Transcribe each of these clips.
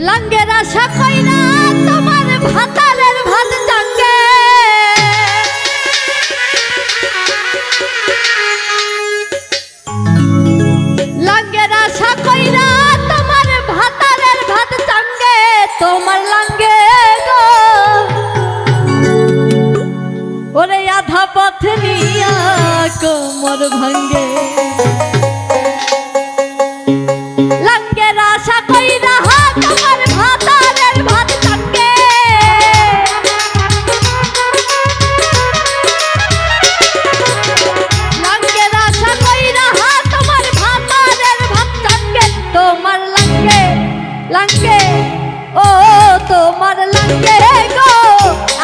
লাঙ্গের আশা কইরা তোমার ভাতারের ভাত টাঙ্গে, লাঙ্গের আশা কইরা তোমার ভাতারের ভাত টাঙ্গে, তোমার লাঙ্গে গো ওরে আধা পথ নিয়া কোমর ভাঙ্গে। লাঙ্গের আশা কইরা তোমার ভাতারের ভাত টাঙ্গে, লাঙ্গের আশা কইরা তোমার ভাতারের ভাত টাঙ্গে, তোমার লাঙ্গে লাঙ্গে ও তোমার লাঙ্গে গো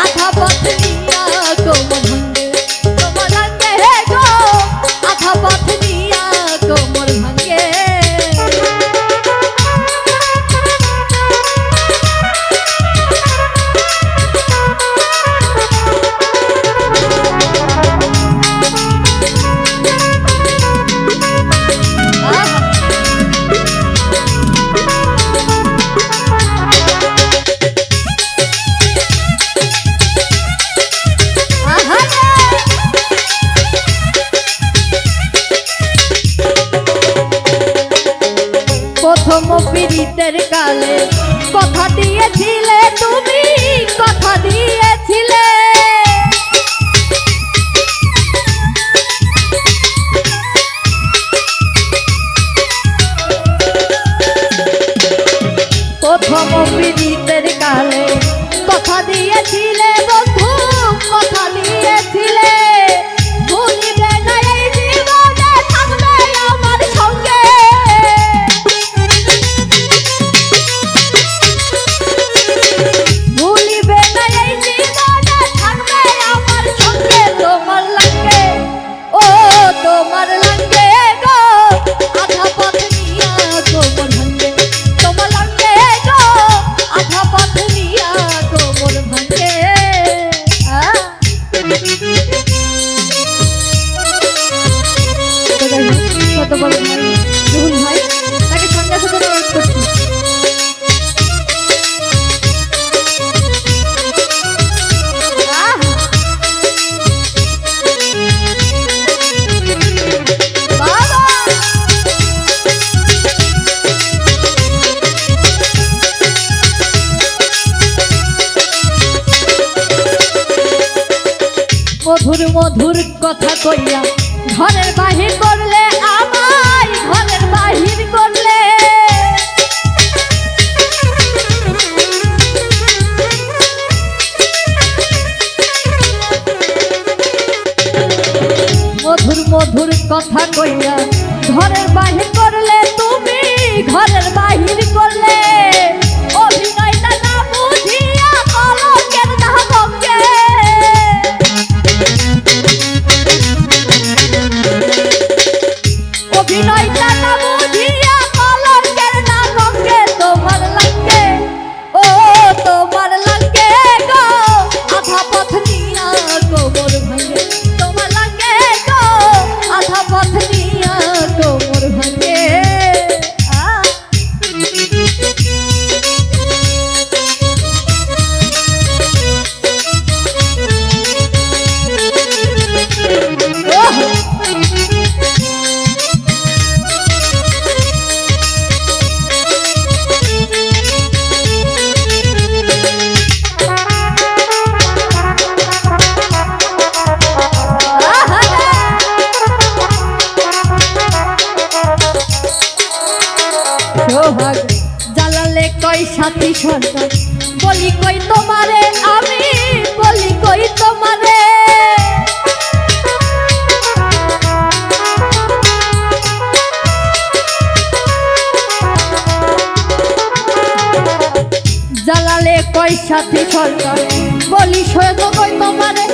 আধা পথ নিয়া কোমর ভাঙ্গে, তোমার লাঙ্গে গো আধা পথ নিয়া কোমর ভাঙ্গে। প্রথম পীড়িতের কালে কথা দিয়েছিলে তুমি, কথা দিয়েছিলে প্রথম পীড়িতের কালে কথা দিয়েছিলে বন্ধু, কথা দিয়েছিলে ভুলিবে না এই জীবনে থাকবে আমার সঙ্গে। ভুলিবে না এই জীবনে থাকবে আমার সঙ্গে, তোমার লাঙ্গে ও তোমার লাঙ্গে গো আধা পথ নিয়া কোমর ভাঙ্গে, তোমার লাঙ্গে গো আধা পথ নিয়া কোমর ভাঙ্গে। কত বড় ভাই রুহুল ভাই, তাকে সন্ধ্যা সাথে অনুরোধ করছি। মধুর মধুর কথা কইয়া ঘরের বাহির করলে আমায়, ঘরের বাহির করলে মধুর মধুর কথা কইয়া ঘরের বাহির করলে তুমি, ঘরের বাহির করলে অভিনয়টা না বুঝিয়া কলঙ্কের না ভঙ্গে। অভিনয়টা না বুঝিয়া কলঙ্কের না ভঙ্গে, তোমার লাঙ্গে ও তোমার লাঙ্গে গো আধা পথ নিয়া কোমর ভাঙ্গে, তোমার লাঙ্গে গো আধা পথ নিয়া কোমর ভাঙ্গে। সোহাগ জ্বালালে কই সাথী সন্তান, বলি কই তোমারে আমি, বলি কই তোমারে জ্বালালে কই সাথী সন্তান, বলি সৈয়দ কই তোমারে